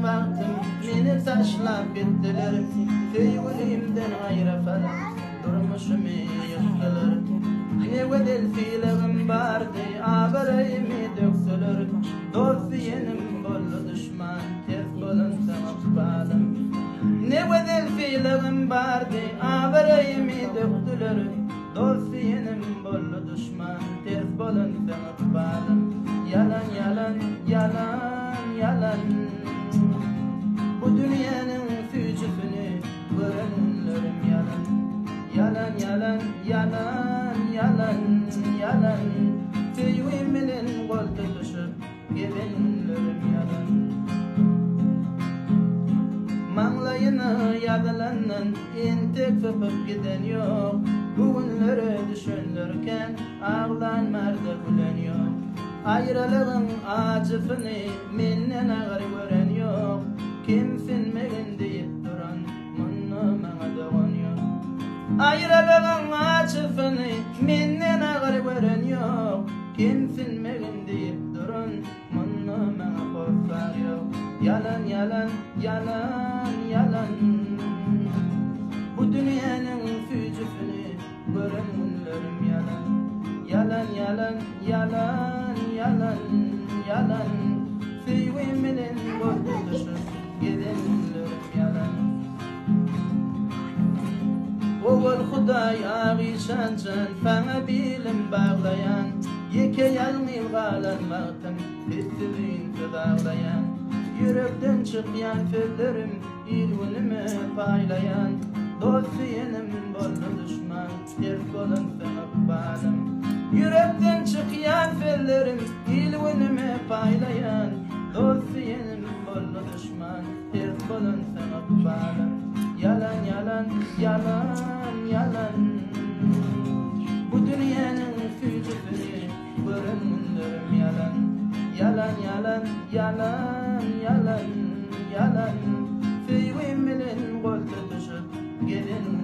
baktım, beni taşlap gittiler. Tüyülümden gayrı falan durmuşum yıkılır. Ne vedel fiilim vardı, abarayımı döktülür. Dost yenim bollu düşman, ters bolun bağlım. Ne vedel fiilim vardı, abarayımı döktülür. Dost yenim bollu düşman, ters bolun bağlım. Yalan yalan yalan yalan, bu dünyanın fücüsünü görenlerim yalan. Yalan yalan yalan yalan yalan, tüyümün gol tutuşup gelenlerim yalan. Manglayını yadalanın intek öpüp giden yok. Bugünleri düşünürken ağlanmarda gülen yok. Ayrılığın acısını menden ağır gören yok. Kimsin megin deyip duran bunu bana doğan yok. Ayrılığın acısını menden ağır gören yok. Kimsin megin deyip duran bunu bana korkar yok. Yalan yalan yalan yalan, bu dünyanın fücüsünü görenlerim yalan. Yalan yalan yalan yalan yalan, tüyümün gol tutuşup gelenlerim yalan. Oğul Huday ağışan can bana bilim bağlayan, yeke yalmil galanmaktan bittiriğin dağlayan. Yürekten çıkyan sözlerim ilgünümü paylayan. Dost yenim bollu düşman, ters bolun sana bağlım. Yürekten çıkyan sözlerim ilgünümü paylayan. Dost yenim bollu düşman, ters bolun sana bağlım. Yalan yalan yalan yalan, bu dünyanın fücüsünü görenlerim yalan. Yalan yalan yalan yalan yalan, tüyümün gol tutuşup gelin